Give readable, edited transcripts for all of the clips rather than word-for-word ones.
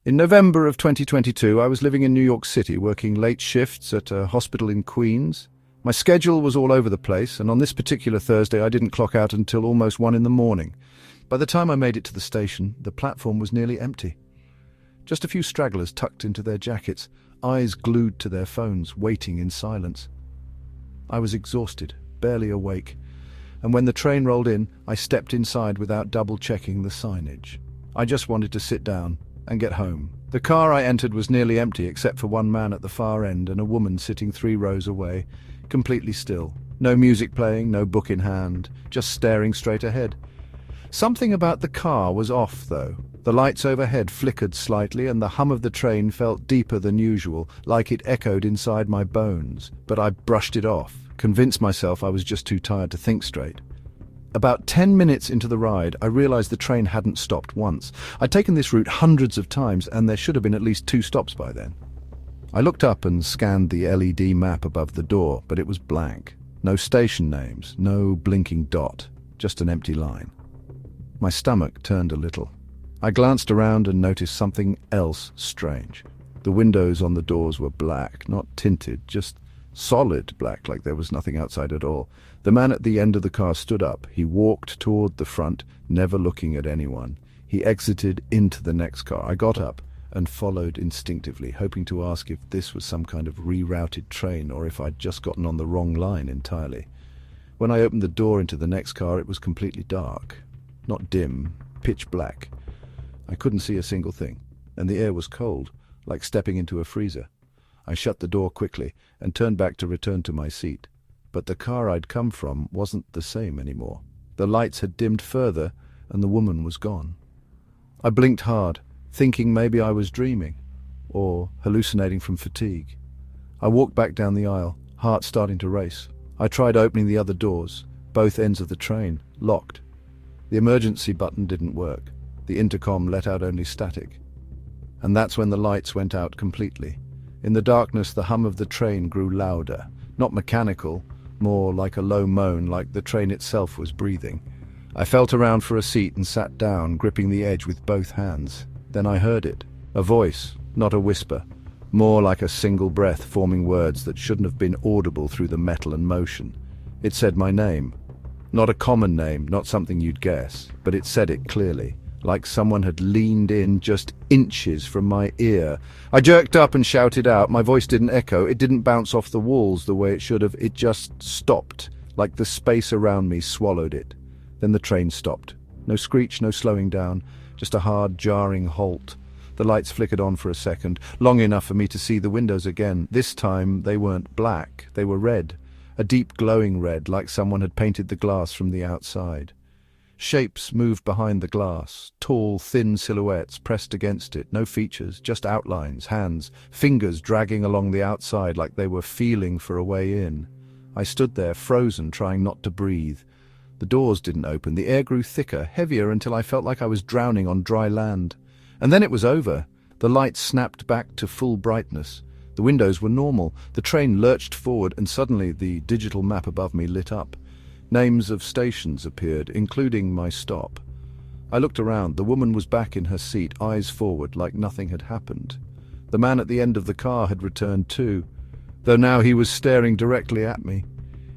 In November of 2022, I was living in New York City, working late shifts at a hospital in Queens. My schedule was all over the place, and on this particular Thursday I didn't clock out until almost 1 in the morning. By the time I made it to the station, the platform was nearly empty. Just a few stragglers tucked into their jackets, eyes glued to their phones, waiting in silence. I was exhausted, barely awake, and when the train rolled in, I stepped inside without double-checking the signage. I just wanted to sit down and get home. The car I entered was nearly empty except for one man at the far end and a woman sitting 3 rows away, completely still. No music playing, no book in hand, just staring straight ahead. Something about the car was off, though. The lights overhead flickered slightly and the hum of the train felt deeper than usual, like it echoed inside my bones. But I brushed it off, convinced myself I was just too tired to think straight. About 10 minutes into the ride, I realized the train hadn't stopped once. I'd taken this route hundreds of times, and there should have been at least 2 stops by then. I looked up and scanned the LED map above the door, but it was blank. No station names, no blinking dot, just an empty line. My stomach turned a little. I glanced around and noticed something else strange. The windows on the doors were black, not tinted, just solid black, like there was nothing outside at all. The man at the end of the car stood up. He walked toward the front, never looking at anyone. He exited into the next car. I got up and followed instinctively, hoping to ask if this was some kind of rerouted train or if I'd just gotten on the wrong line entirely. When I opened the door into the next car, it was completely dark. Not dim, pitch black. I couldn't see a single thing, and the air was cold, like stepping into a freezer. I shut the door quickly and turned back to return to my seat. But the car I'd come from wasn't the same anymore. The lights had dimmed further, and the woman was gone. I blinked hard, thinking maybe I was dreaming, or hallucinating from fatigue. I walked back down the aisle, heart starting to race. I tried opening the other doors, both ends of the train, locked. The emergency button didn't work. The intercom let out only static. And that's when the lights went out completely. In the darkness, the hum of the train grew louder, not mechanical, more like a low moan, like the train itself was breathing. I felt around for a seat and sat down, gripping the edge with both hands. Then I heard it. A voice, not a whisper, more like a single breath forming words that shouldn't have been audible through the metal and motion. It said my name. Not a common name, not something you'd guess, but it said it clearly, like someone had leaned in just inches from my ear. I jerked up and shouted out. My voice didn't echo, it didn't bounce off the walls the way it should have. It just stopped, like the space around me swallowed it. Then the train stopped. No screech, no slowing down, just a hard, jarring halt. The lights flickered on for a second, long enough for me to see the windows again. This time they weren't black, they were red. A deep glowing red, like someone had painted the glass from the outside. Shapes moved behind the glass, tall, thin silhouettes pressed against it, no features, just outlines, hands, fingers dragging along the outside like they were feeling for a way in. I stood there, frozen, trying not to breathe. The doors didn't open, the air grew thicker, heavier, until I felt like I was drowning on dry land. And then it was over. The lights snapped back to full brightness. The windows were normal. The train lurched forward, and suddenly the digital map above me lit up. Names of stations appeared, including my stop. I looked around. The woman was back in her seat, eyes forward, like nothing had happened. The man at the end of the car had returned too, though now he was staring directly at me.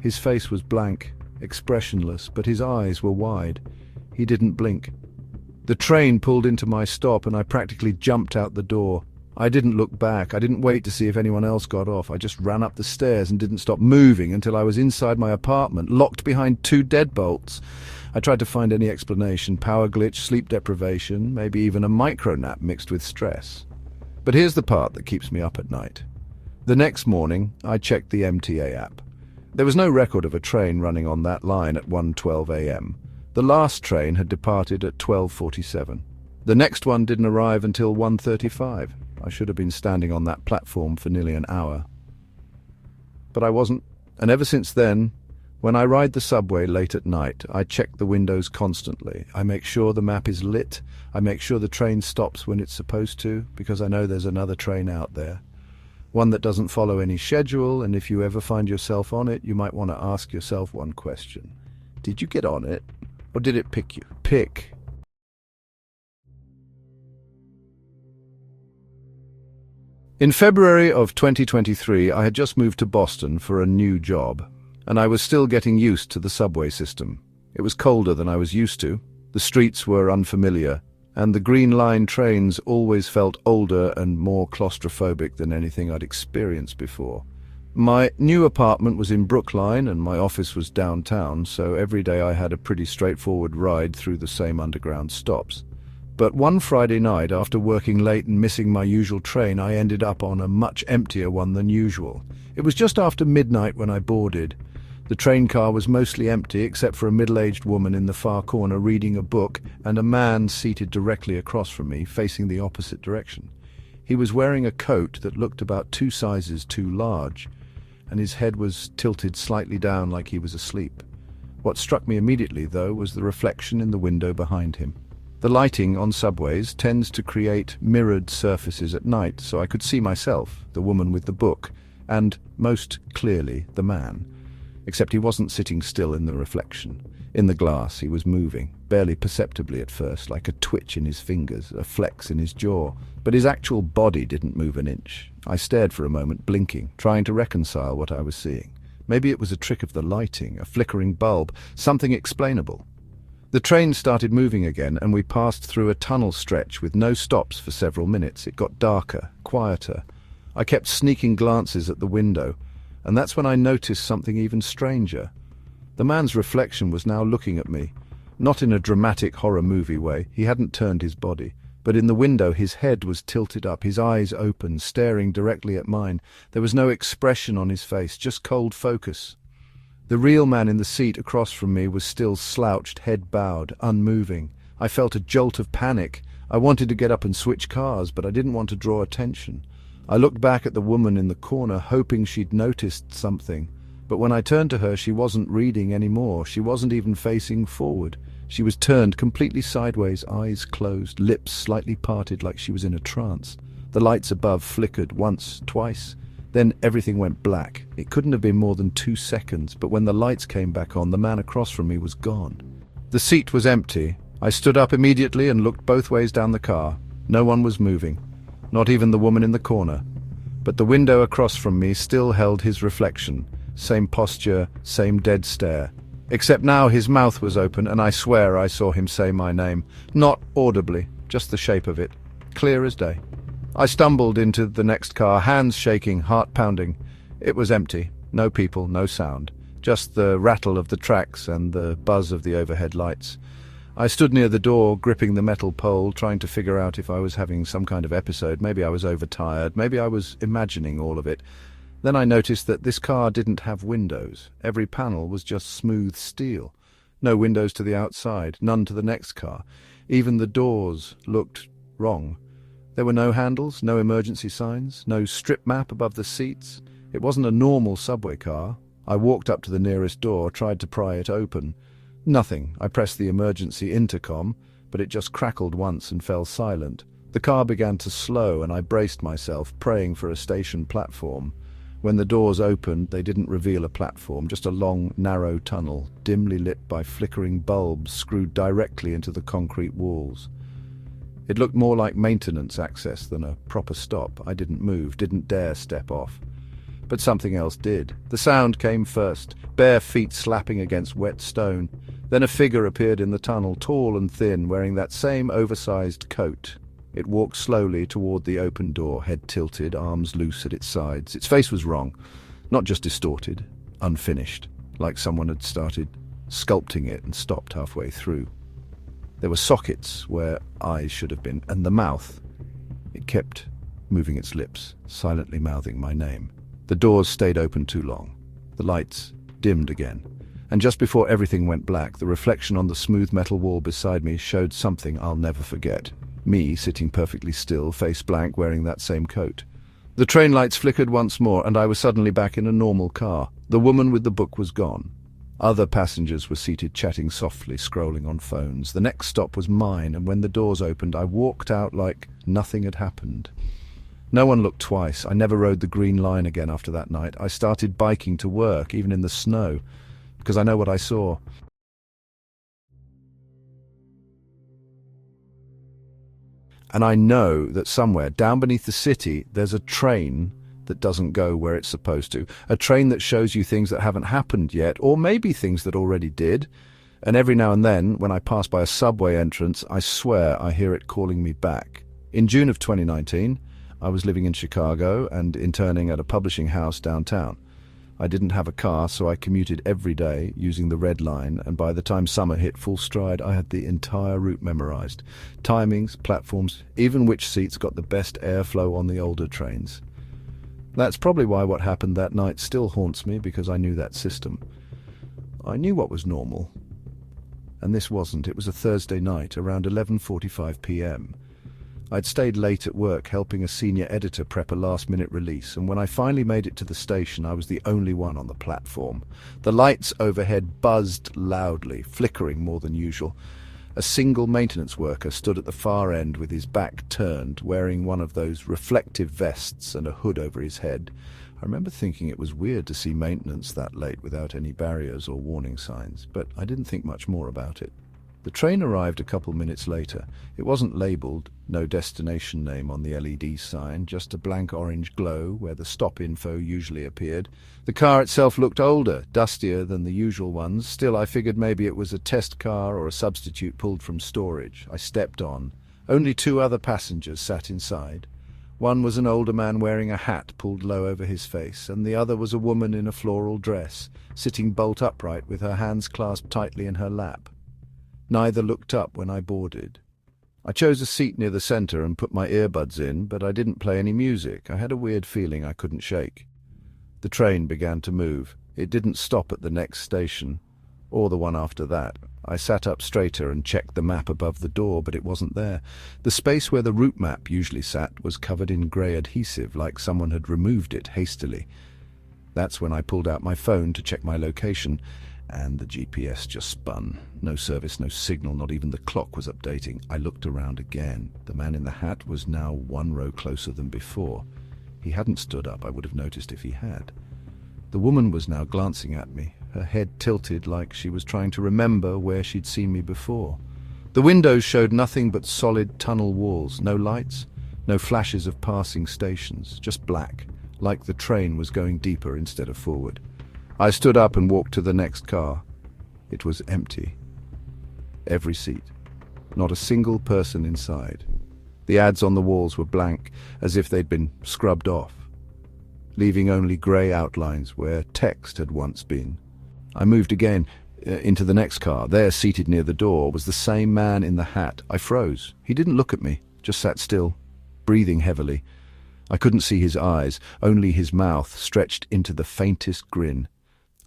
His face was blank, expressionless, but his eyes were wide. He didn't blink. The train pulled into my stop, and I practically jumped out the door. I didn't look back. I didn't wait to see if anyone else got off. I just ran up the stairs and didn't stop moving until I was inside my apartment, locked behind 2 deadbolts. I tried to find any explanation, power glitch, sleep deprivation, maybe even a micro-nap mixed with stress. But here's the part that keeps me up at night. The next morning, I checked the MTA app. There was no record of a train running on that line at 1:12 a.m. The last train had departed at 12:47. The next one didn't arrive until 1:35. I should have been standing on that platform for nearly an hour. But I wasn't, and ever since then, when I ride the subway late at night, I check the windows constantly. I make sure the map is lit. I make sure the train stops when it's supposed to, because I know there's another train out there. One that doesn't follow any schedule, and if you ever find yourself on it, you might want to ask yourself one question. Did you get on it, or did it pick you? Pick. In February of 2023, I had just moved to Boston for a new job, and I was still getting used to the subway system. It was colder than I was used to, the streets were unfamiliar, and the Green Line trains always felt older and more claustrophobic than anything I'd experienced before. My new apartment was in Brookline and my office was downtown, so every day I had a pretty straightforward ride through the same underground stops. But one Friday night, after working late and missing my usual train, I ended up on a much emptier one than usual. It was just after midnight when I boarded. The train car was mostly empty except for a middle-aged woman in the far corner reading a book and a man seated directly across from me, facing the opposite direction. He was wearing a coat that looked about 2 sizes too large, and his head was tilted slightly down like he was asleep. What struck me immediately, though, was the reflection in the window behind him. The lighting on subways tends to create mirrored surfaces at night, so I could see myself, the woman with the book, and, most clearly, the man. Except he wasn't sitting still in the reflection. In the glass, he was moving, barely perceptibly at first, like a twitch in his fingers, a flex in his jaw. But his actual body didn't move an inch. I stared for a moment, blinking, trying to reconcile what I was seeing. Maybe it was a trick of the lighting, a flickering bulb, something explainable. The train started moving again, and we passed through a tunnel stretch with no stops for several minutes. It got darker, quieter. I kept sneaking glances at the window, and that's when I noticed something even stranger. The man's reflection was now looking at me, not in a dramatic horror movie way. He hadn't turned his body, but in the window his head was tilted up, his eyes open, staring directly at mine. There was no expression on his face, just cold focus. The real man in the seat across from me was still slouched, head bowed, unmoving. I felt a jolt of panic. I wanted to get up and switch cars, but I didn't want to draw attention. I looked back at the woman in the corner, hoping she'd noticed something. But when I turned to her, she wasn't reading anymore. She wasn't even facing forward. She was turned completely sideways, eyes closed, lips slightly parted like she was in a trance. The lights above flickered once, twice. Then everything went black. It couldn't have been more than 2 seconds, but when the lights came back on, the man across from me was gone. The seat was empty. I stood up immediately and looked both ways down the car. No one was moving, not even the woman in the corner. But the window across from me still held his reflection. Same posture, same dead stare. Except now his mouth was open, and I swear I saw him say my name. Not audibly, just the shape of it. Clear as day. I stumbled into the next car, hands shaking, heart pounding. It was empty. No people, no sound. Just the rattle of the tracks and the buzz of the overhead lights. I stood near the door, gripping the metal pole, trying to figure out if I was having some kind of episode. Maybe I was overtired. Maybe I was imagining all of it. Then I noticed that this car didn't have windows. Every panel was just smooth steel. No windows to the outside, none to the next car. Even the doors looked wrong. There were no handles, no emergency signs, no strip map above the seats. It wasn't a normal subway car. I walked up to the nearest door, tried to pry it open. Nothing. I pressed the emergency intercom, but it just crackled once and fell silent. The car began to slow, and I braced myself, praying for a station platform. When the doors opened, they didn't reveal a platform, just a long, narrow tunnel, dimly lit by flickering bulbs screwed directly into the concrete walls. It looked more like maintenance access than a proper stop. I didn't move, didn't dare step off. But something else did. The sound came first, bare feet slapping against wet stone. Then a figure appeared in the tunnel, tall and thin, wearing that same oversized coat. It walked slowly toward the open door, head tilted, arms loose at its sides. Its face was wrong, not just distorted, unfinished, like someone had started sculpting it and stopped halfway through. There were sockets where eyes should have been, and the mouth. It kept moving its lips, silently mouthing my name. The doors stayed open too long. The lights dimmed again. And just before everything went black, the reflection on the smooth metal wall beside me showed something I'll never forget. Me, sitting perfectly still, face blank, wearing that same coat. The train lights flickered once more, and I was suddenly back in a normal car. The woman with the book was gone. Other passengers were seated, chatting softly, scrolling on phones. The next stop was mine, and when the doors opened, I walked out like nothing had happened. No one looked twice. I never rode the Green Line again after that night. I started biking to work, even in the snow, because I know what I saw. And I know that somewhere down beneath the city, there's a train that doesn't go where it's supposed to. A train that shows you things that haven't happened yet, or maybe things that already did. And every now and then, when I pass by a subway entrance, I swear I hear it calling me back. In June of 2019, I was living in Chicago and interning at a publishing house downtown. I didn't have a car, so I commuted every day using the Red Line, and by the time summer hit full stride, I had the entire route memorized. Timings, platforms, even which seats got the best airflow on the older trains. That's probably why what happened that night still haunts me, because I knew that system. I knew what was normal. And this wasn't. It was a Thursday night, around 11:45 p.m. I'd stayed late at work helping a senior editor prep a last-minute release, and when I finally made it to the station, I was the only one on the platform. The lights overhead buzzed loudly, flickering more than usual. A single maintenance worker stood at the far end with his back turned, wearing one of those reflective vests and a hood over his head. I remember thinking it was weird to see maintenance that late without any barriers or warning signs, but I didn't think much more about it. The train arrived a couple minutes later. It wasn't labelled, no destination name on the LED sign, just a blank orange glow where the stop info usually appeared. The car itself looked older, dustier than the usual ones. Still, I figured maybe it was a test car or a substitute pulled from storage. I stepped on. Only 2 other passengers sat inside. One was an older man wearing a hat pulled low over his face, and the other was a woman in a floral dress, sitting bolt upright with her hands clasped tightly in her lap. Neither looked up when I boarded. I chose a seat near the center and put my earbuds in, but I didn't play any music. I had a weird feeling I couldn't shake. The train began to move. It didn't stop at the next station, or the one after that. I sat up straighter and checked the map above the door, but it wasn't there. The space where the route map usually sat was covered in grey adhesive, like someone had removed it hastily. That's when I pulled out my phone to check my location, and the GPS just spun. No service, no signal, not even the clock was updating. I looked around again. The man in the hat was now 1 row closer than before. He hadn't stood up. I would have noticed if he had. The woman was now glancing at me, her head tilted like she was trying to remember where she'd seen me before. The windows showed nothing but solid tunnel walls, no lights, no flashes of passing stations, just black, like the train was going deeper instead of forward. I stood up and walked to the next car. It was empty. Every seat. Not a single person inside. The ads on the walls were blank, as if they'd been scrubbed off, leaving only grey outlines where text had once been. I moved again into the next car. There, seated near the door, was the same man in the hat. I froze. He didn't look at me, just sat still, breathing heavily. I couldn't see his eyes, only his mouth stretched into the faintest grin.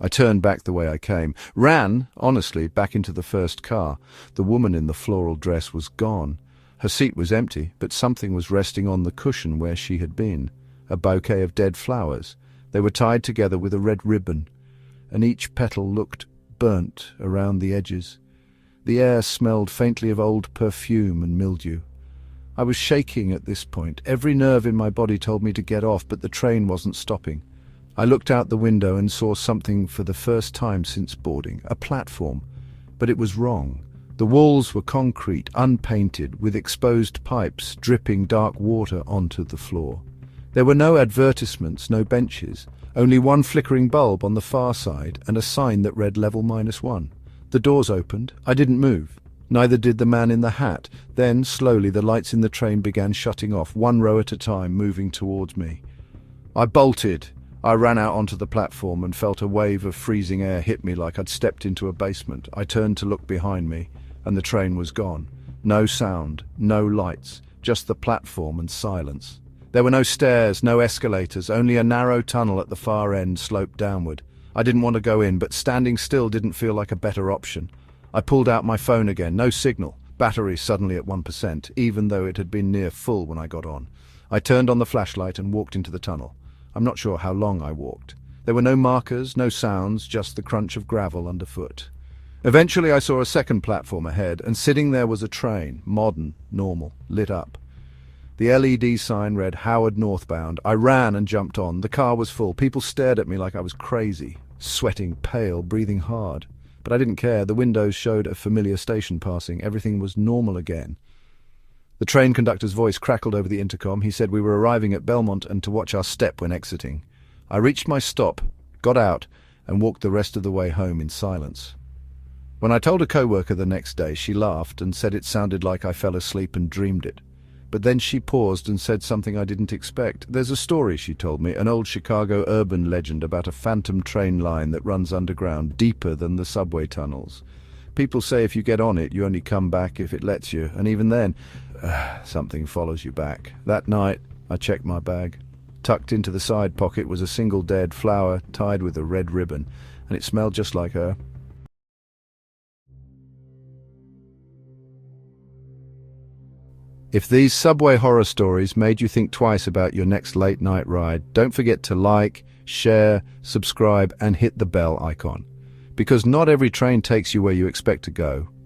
I turned back the way I came, ran, honestly, back into the first car. The woman in the floral dress was gone. Her seat was empty, but something was resting on the cushion where she had been. A bouquet of dead flowers. They were tied together with a red ribbon, and each petal looked burnt around the edges. The air smelled faintly of old perfume and mildew. I was shaking at this point. Every nerve in my body told me to get off, but the train wasn't stopping. I looked out the window and saw something for the first time since boarding, a platform. But it was wrong. The walls were concrete, unpainted, with exposed pipes dripping dark water onto the floor. There were no advertisements, no benches, only one flickering bulb on the far side and a sign that read level -1. The doors opened. I didn't move. Neither did the man in the hat. Then, slowly, the lights in the train began shutting off, 1 row at a time, moving towards me. I bolted. I ran out onto the platform and felt a wave of freezing air hit me like I'd stepped into a basement. I turned to look behind me, and the train was gone. No sound, no lights, just the platform and silence. There were no stairs, no escalators, only a narrow tunnel at the far end sloped downward. I didn't want to go in, but standing still didn't feel like a better option. I pulled out my phone again. No signal. Battery suddenly at 1%, even though it had been near full when I got on. I turned on the flashlight and walked into the tunnel. I'm not sure how long I walked. There were no markers, no sounds, just the crunch of gravel underfoot. Eventually I saw a second platform ahead, and sitting there was a train, modern, normal, lit up. The LED sign read Howard northbound. I ran and jumped on. The car was full. People stared at me like I was crazy, sweating, pale, breathing hard. But I didn't care. The windows showed a familiar station passing. Everything was normal again. The train conductor's voice crackled over the intercom. He said we were arriving at Belmont and to watch our step when exiting. I reached my stop, got out, and walked the rest of the way home in silence. When I told a co-worker the next day, she laughed and said it sounded like I fell asleep and dreamed it. But then she paused and said something I didn't expect. There's a story, she told me, an old Chicago urban legend about a phantom train line that runs underground, deeper than the subway tunnels. People say if you get on it, you only come back if it lets you, and even then, something follows you back. That night, I checked my bag. Tucked into the side pocket was a single dead flower tied with a red ribbon, and it smelled just like her. If these subway horror stories made you think twice about your next late-night ride, don't forget to like, share, subscribe, and hit the bell icon. Because not every train takes you where you expect to go.